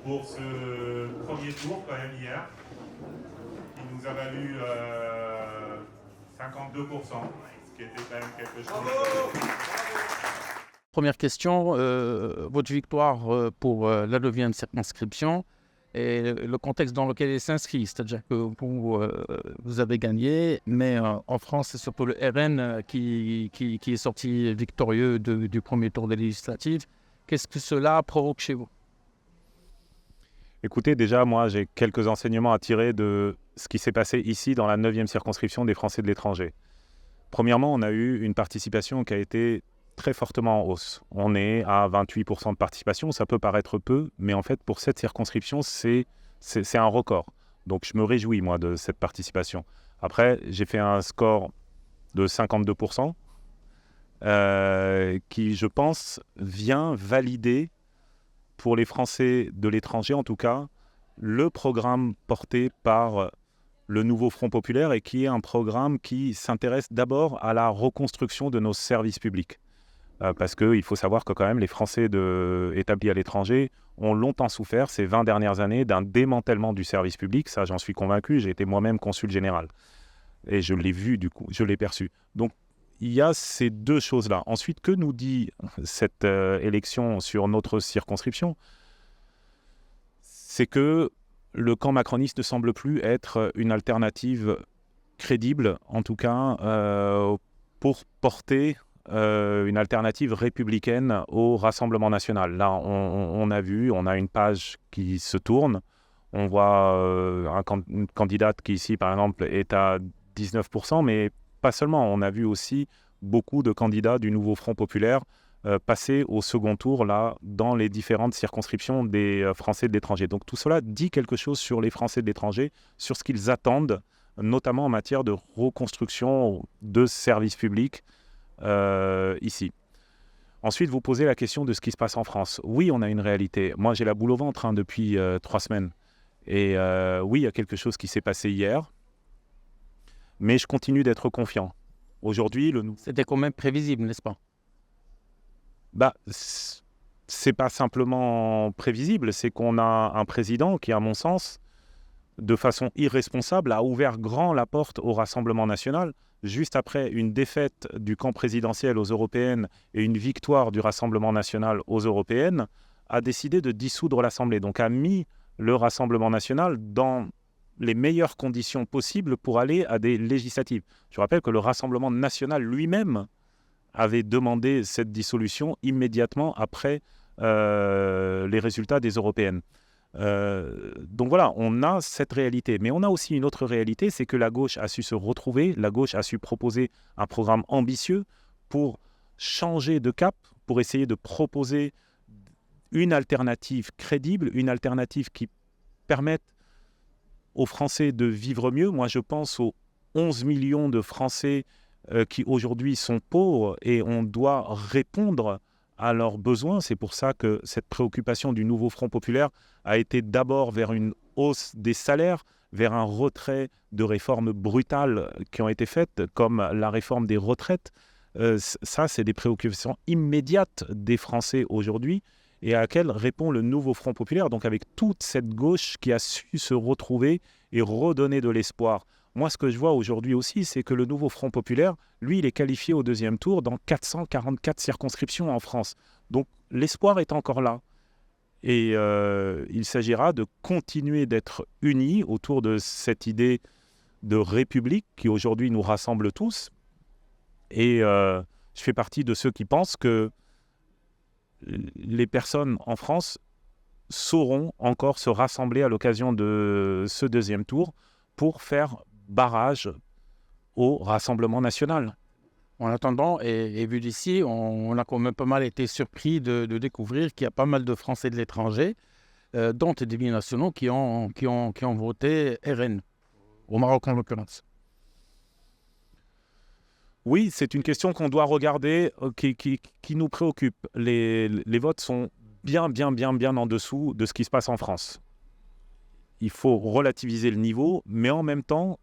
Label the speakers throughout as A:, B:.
A: pour ce premier tour quand même hier, qui nous a valu 52%, ce qui était quand même quelque chose.
B: Première question, votre victoire pour la 9e circonscription et le contexte dans lequel elle s'inscrit, c'est-à-dire que vous avez gagné, mais en France, c'est surtout le RN qui est sorti victorieux du premier tour des législatives. Qu'est-ce que cela provoque chez vous ?
C: Écoutez, déjà, moi, j'ai quelques enseignements à tirer de ce qui s'est passé ici dans la 9e circonscription des Français de l'étranger. Premièrement, on a eu une participation qui a été très fortement en hausse. On est à 28% de participation, ça peut paraître peu, mais en fait, pour cette circonscription, c'est un record. Donc, je me réjouis, moi, de cette participation. Après, j'ai fait un score de 52%, qui, je pense, vient valider, pour les Français de l'étranger en tout cas, le programme porté par le nouveau Front populaire et qui est un programme qui s'intéresse d'abord à la reconstruction de nos services publics. Parce qu'il faut savoir que quand même les Français établis à l'étranger ont longtemps souffert ces 20 dernières années d'un démantèlement du service public. Ça, j'en suis convaincu, j'ai été moi-même consul général. Et je l'ai vu du coup, je l'ai perçu. Donc, il y a ces deux choses-là. Ensuite, que nous dit cette élection sur notre circonscription ? C'est que le camp macroniste ne semble plus être une alternative crédible, en tout cas, pour porter une alternative républicaine au Rassemblement national. Là, on a vu, on a une page qui se tourne. On voit une candidate qui ici, par exemple, est à 19%, mais pas seulement. On a vu aussi beaucoup de candidats du nouveau Front populaire passer au second tour là, dans les différentes circonscriptions des Français de l'étranger. Donc tout cela dit quelque chose sur les Français de l'étranger, sur ce qu'ils attendent, notamment en matière de reconstruction de services publics ici. Ensuite, vous posez la question de ce qui se passe en France. Oui, on a une réalité. Moi, j'ai la boule au ventre depuis 3 semaines. Et oui, il y a quelque chose qui s'est passé hier, mais je continue d'être confiant. Aujourd'hui,
B: C'était quand même prévisible, n'est-ce pas ?
C: C'est pas simplement prévisible, c'est qu'on a un président qui, à mon sens, de façon irresponsable, a ouvert grand la porte au Rassemblement national, juste après une défaite du camp présidentiel aux européennes et une victoire du Rassemblement national aux européennes, a décidé de dissoudre l'Assemblée. Donc a mis le Rassemblement national dans les meilleures conditions possibles pour aller à des législatives. Je rappelle que le Rassemblement national lui-même avait demandé cette dissolution immédiatement après les résultats des européennes. Donc voilà, on a cette réalité. Mais on a aussi une autre réalité, c'est que la gauche a su se retrouver, la gauche a su proposer un programme ambitieux pour changer de cap, pour essayer de proposer une alternative crédible, une alternative qui permette aux Français de vivre mieux. Moi, je pense aux 11 millions de Français qui aujourd'hui sont pauvres et on doit répondre à leurs besoins. C'est pour ça que cette préoccupation du nouveau Front populaire a été d'abord vers une hausse des salaires, vers un retrait de réformes brutales qui ont été faites, comme la réforme des retraites. Ça, c'est des préoccupations immédiates des Français aujourd'hui et à laquelle répond le nouveau Front populaire, donc avec toute cette gauche qui a su se retrouver et redonner de l'espoir. Moi, ce que je vois aujourd'hui aussi, c'est que le nouveau Front populaire, lui, il est qualifié au deuxième tour dans 444 circonscriptions en France. Donc, l'espoir est encore là. Et il s'agira de continuer d'être unis autour de cette idée de république qui aujourd'hui nous rassemble tous. Et je fais partie de ceux qui pensent que les personnes en France sauront encore se rassembler à l'occasion de ce deuxième tour pour faire barrage au Rassemblement national.
B: En attendant, et vu d'ici, on a quand même pas mal été surpris de découvrir qu'il y a pas mal de Français de l'étranger, dont des binationaux, qui ont voté RN, au Maroc en l'occurrence.
C: Oui, c'est une question qu'on doit regarder, qui nous préoccupe. Les votes sont bien en dessous de ce qui se passe en France. Il faut relativiser le niveau, mais en même temps,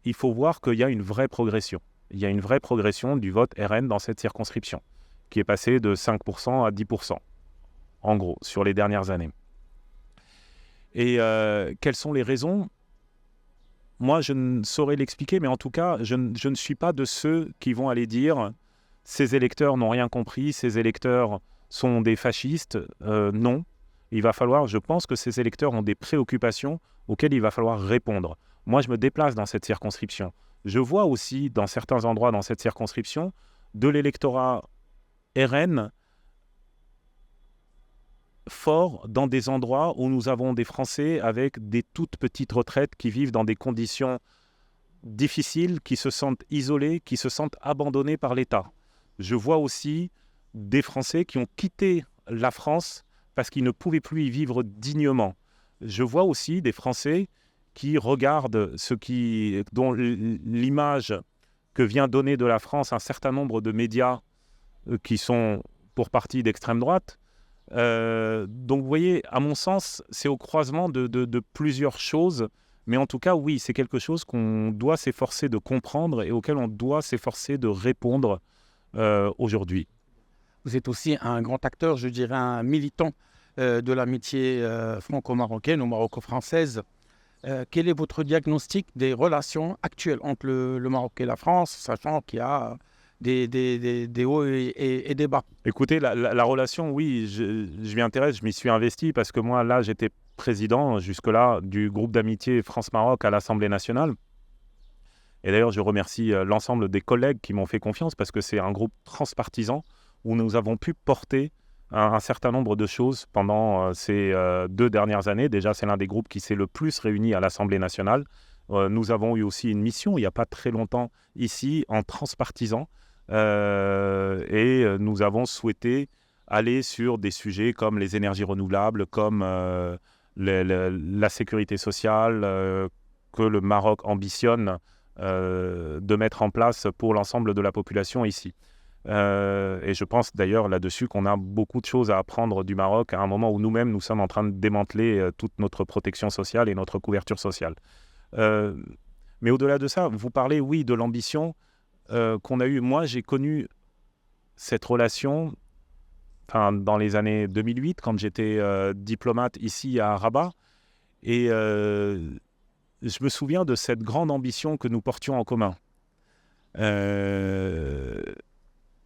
C: il faut voir qu'il y a une vraie progression. Il y a une vraie progression du vote RN dans cette circonscription, qui est passé de 5% à 10%, en gros, sur les dernières années. Et quelles sont les raisons? Moi, je ne saurais l'expliquer, mais en tout cas, je ne suis pas de ceux qui vont aller dire « ces électeurs n'ont rien compris, ces électeurs sont des fascistes ». Non, il va falloir, je pense que ces électeurs ont des préoccupations auxquelles il va falloir répondre. Moi, je me déplace dans cette circonscription. Je vois aussi, dans certains endroits dans cette circonscription, de l'électorat RN fort dans des endroits où nous avons des Français avec des toutes petites retraites qui vivent dans des conditions difficiles, qui se sentent isolés, qui se sentent abandonnés par l'État. Je vois aussi des Français qui ont quitté la France parce qu'ils ne pouvaient plus y vivre dignement. Je vois aussi des Français qui regardent dont l'image que vient donner de la France un certain nombre de médias qui sont pour partie d'extrême droite. Donc vous voyez, à mon sens, c'est au croisement de plusieurs choses, mais en tout cas, oui, c'est quelque chose qu'on doit s'efforcer de comprendre et auquel on doit s'efforcer de répondre aujourd'hui.
B: Vous êtes aussi un grand acteur, je dirais un militant de l'amitié franco-marocaine ou maroco-française. Quel est votre diagnostic des relations actuelles entre le Maroc et la France, sachant qu'il y a des hauts et des bas?
C: Écoutez, la relation, oui, je m'y intéresse, je m'y suis investi parce que moi, là, j'étais président jusque-là du groupe d'amitié France-Maroc à l'Assemblée nationale. Et d'ailleurs, je remercie l'ensemble des collègues qui m'ont fait confiance parce que c'est un groupe transpartisan où nous avons pu porter un certain nombre de choses pendant ces 2 dernières années. Déjà, c'est l'un des groupes qui s'est le plus réuni à l'Assemblée nationale. Nous avons eu aussi une mission, il n'y a pas très longtemps, ici, en transpartisan. Et nous avons souhaité aller sur des sujets comme les énergies renouvelables, comme la sécurité sociale, que le Maroc ambitionne de mettre en place pour l'ensemble de la population ici. Et je pense d'ailleurs là-dessus qu'on a beaucoup de choses à apprendre du Maroc à un moment où nous-mêmes, nous sommes en train de démanteler toute notre protection sociale et notre couverture sociale. Mais au-delà de ça, vous parlez, oui, de l'ambition qu'on a eue. Moi, j'ai connu cette relation dans les années 2008, quand j'étais diplomate ici à Rabat. Et je me souviens de cette grande ambition que nous portions en commun.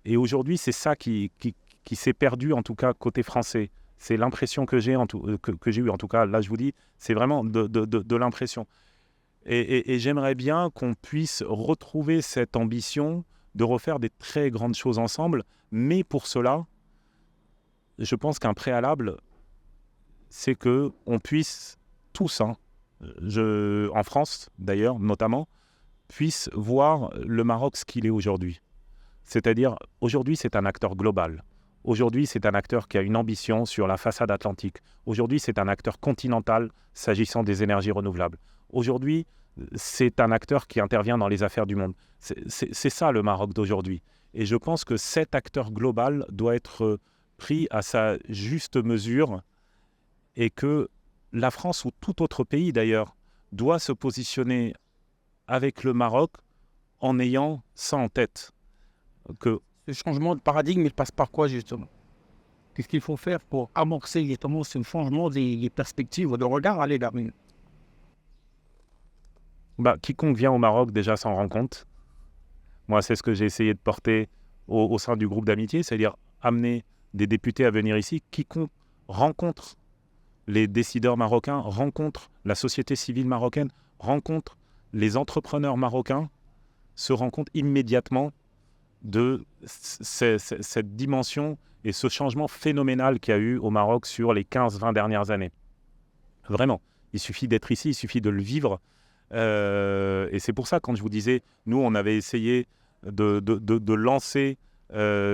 C: Et aujourd'hui, c'est ça qui s'est perdu, en tout cas, côté français. C'est l'impression que j'ai eue, en tout cas, là, je vous dis, c'est vraiment de l'impression. Et j'aimerais bien qu'on puisse retrouver cette ambition de refaire des très grandes choses ensemble. Mais pour cela, je pense qu'un préalable, c'est qu'on puisse tous, en France d'ailleurs, notamment, puisse voir le Maroc ce qu'il est aujourd'hui. C'est-à-dire, aujourd'hui, c'est un acteur global. Aujourd'hui, c'est un acteur qui a une ambition sur la façade atlantique. Aujourd'hui, c'est un acteur continental s'agissant des énergies renouvelables. Aujourd'hui, c'est un acteur qui intervient dans les affaires du monde. C'est ça le Maroc d'aujourd'hui. Et je pense que cet acteur global doit être pris à sa juste mesure et que la France ou tout autre pays d'ailleurs doit se positionner avec le Maroc en ayant ça en tête.
B: Ce changement de paradigme, il passe par quoi justement? Qu'est-ce qu'il faut faire pour amorcer justement ce changement des perspectives de regard à l'égard?
C: Quiconque vient au Maroc déjà s'en rend compte. Moi, c'est ce que j'ai essayé de porter au sein du groupe d'amitié, c'est-à-dire amener des députés à venir ici. Quiconque rencontre les décideurs marocains, rencontre la société civile marocaine, rencontre les entrepreneurs marocains, se rend compte immédiatement de cette dimension et ce changement phénoménal qu'il y a eu au Maroc sur les 15-20 dernières années. Vraiment, il suffit d'être ici, il suffit de le vivre. Et c'est pour ça, quand je vous disais, nous, on avait essayé de lancer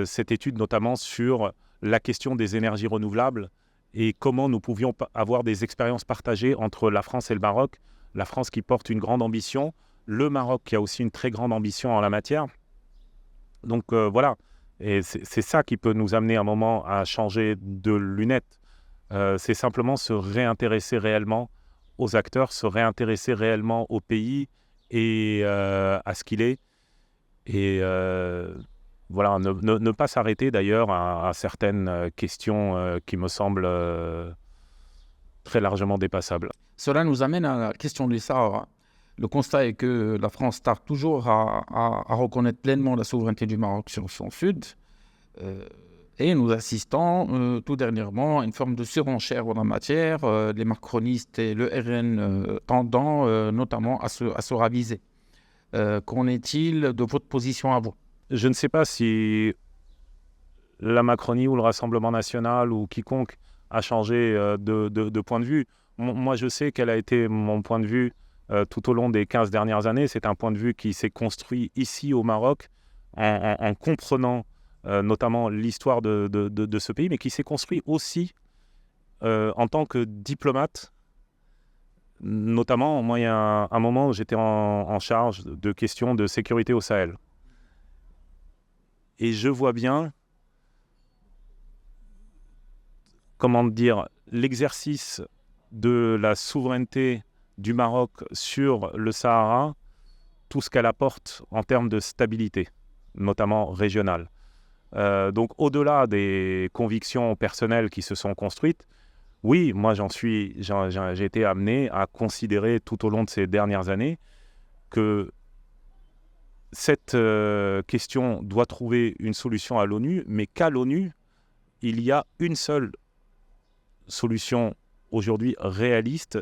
C: cette étude, notamment sur la question des énergies renouvelables et comment nous pouvions avoir des expériences partagées entre la France et le Maroc. La France qui porte une grande ambition, le Maroc qui a aussi une très grande ambition en la matière. Donc voilà, et c'est ça qui peut nous amener un moment à changer de lunettes. C'est simplement se réintéresser réellement aux acteurs, se réintéresser réellement au pays et à ce qu'il est. Et voilà, ne pas s'arrêter d'ailleurs à certaines questions qui me semblent très largement dépassable.
B: Cela nous amène à la question du Sahara. Le constat est que la France tarde toujours à reconnaître pleinement la souveraineté du Maroc sur son sud. Et nous assistons tout dernièrement à une forme de surenchère en la matière, les macronistes et le RN tendant notamment à se raviser. Qu'en est-il de votre position à vous?
C: Je ne sais pas si la Macronie ou le Rassemblement national ou quiconque a changé de point de vue. Moi, je sais quel a été mon point de vue tout au long des 15 dernières années. C'est un point de vue qui s'est construit ici au Maroc en comprenant notamment l'histoire de ce pays, mais qui s'est construit aussi en tant que diplomate. Notamment, moi, il y a un moment où j'étais en charge de questions de sécurité au Sahel. Et je vois bien, comment dire, l'exercice de la souveraineté du Maroc sur le Sahara, tout ce qu'elle apporte en termes de stabilité, notamment régionale. Donc, au-delà des convictions personnelles qui se sont construites, oui, moi, j'ai été amené à considérer tout au long de ces dernières années que cette question doit trouver une solution à l'ONU, mais qu'à l'ONU, il y a une seule solution aujourd'hui réaliste,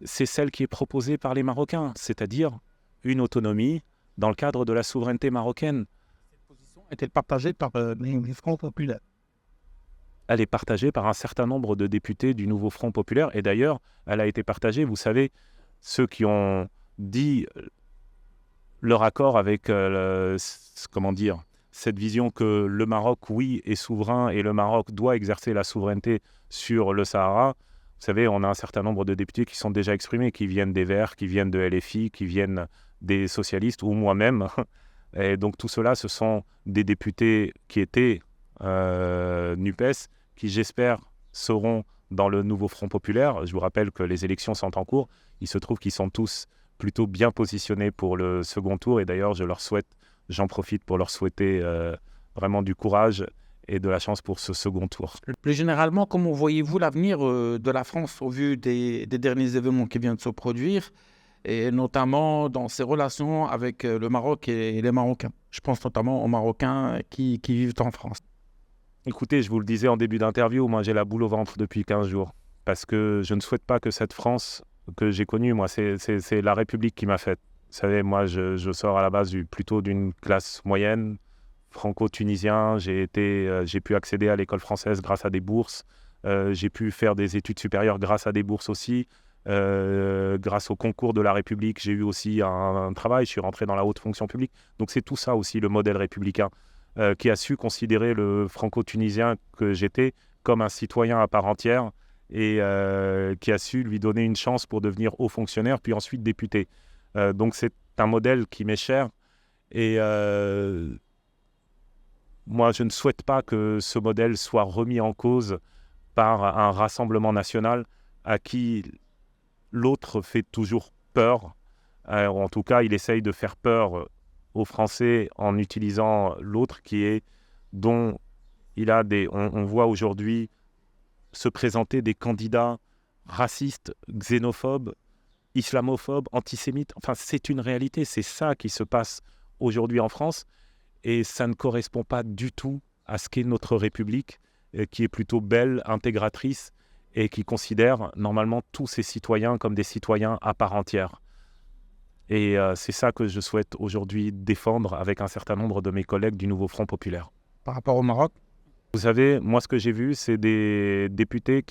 C: c'est celle qui est proposée par les Marocains, c'est-à-dire une autonomie dans le cadre de la souveraineté marocaine.
B: Cette position est-elle partagée par les Front populaire?
C: Elle est partagée par un certain nombre de députés du nouveau Front populaire, et d'ailleurs, elle a été partagée, vous savez, ceux qui ont dit leur accord avec, cette vision que le Maroc, oui, est souverain et le Maroc doit exercer la souveraineté sur le Sahara. Vous savez, on a un certain nombre de députés qui sont déjà exprimés, qui viennent des Verts, qui viennent de LFI, qui viennent des socialistes ou moi-même. Et donc tout cela, ce sont des députés qui étaient NUPES, qui j'espère seront dans le nouveau Front populaire. Je vous rappelle que les élections sont en cours. Il se trouve qu'ils sont tous plutôt bien positionnés pour le second tour. Et d'ailleurs, j'en profite pour leur souhaiter vraiment du courage et de la chance pour ce second tour.
B: Plus généralement, comment voyez-vous l'avenir de la France au vu des derniers événements qui viennent de se produire, et notamment dans ses relations avec le Maroc et les Marocains? Je pense notamment aux Marocains qui vivent en France.
C: Écoutez, je vous le disais en début d'interview, moi j'ai la boule au ventre depuis 15 jours. Parce que je ne souhaite pas que cette France que j'ai connue, moi, c'est la République qui m'a faite. Vous savez, moi, je sors à la base plutôt d'une classe moyenne, franco-tunisien. J'ai pu accéder à l'école française grâce à des bourses. J'ai pu faire des études supérieures grâce à des bourses aussi. Grâce au concours de la République, j'ai eu aussi un travail. Je suis rentré dans la haute fonction publique. Donc c'est tout ça aussi, le modèle républicain, qui a su considérer le franco-tunisien que j'étais comme un citoyen à part entière et qui a su lui donner une chance pour devenir haut fonctionnaire, puis ensuite député. Donc c'est un modèle qui m'est cher et moi je ne souhaite pas que ce modèle soit remis en cause par un rassemblement national à qui l'autre fait toujours peur. En tout cas, il essaye de faire peur aux Français en utilisant l'autre dont il a on voit aujourd'hui se présenter des candidats racistes, xénophobes, islamophobes, antisémites. Enfin, c'est une réalité, c'est ça qui se passe aujourd'hui en France et ça ne correspond pas du tout à ce qu'est notre République, qui est plutôt belle, intégratrice et qui considère normalement tous ses citoyens comme des citoyens à part entière. Et c'est ça que je souhaite aujourd'hui défendre avec un certain nombre de mes collègues du nouveau Front populaire.
B: Par rapport au Maroc?
C: Vous savez, moi ce que j'ai vu, c'est des députés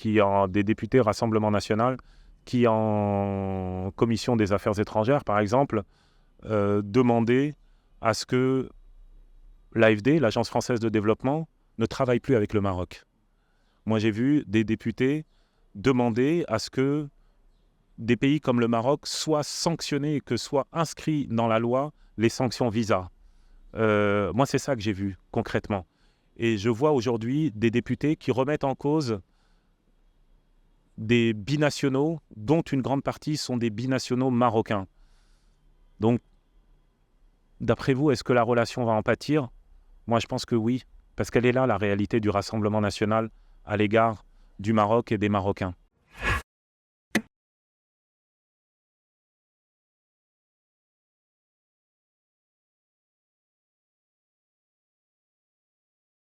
C: Rassemblement National qui en commission des affaires étrangères, par exemple, demandaient à ce que l'AFD, l'Agence française de développement, ne travaille plus avec le Maroc. Moi j'ai vu des députés demander à ce que des pays comme le Maroc soient sanctionnés, que soient inscrits dans la loi les sanctions visa. Moi c'est ça que j'ai vu concrètement. Et je vois aujourd'hui des députés qui remettent en cause des binationaux, dont une grande partie sont des binationaux marocains. Donc, d'après vous, est-ce que la relation va en pâtir? Moi, je pense que oui, parce qu'elle est là, la réalité du Rassemblement national à l'égard du Maroc et des Marocains.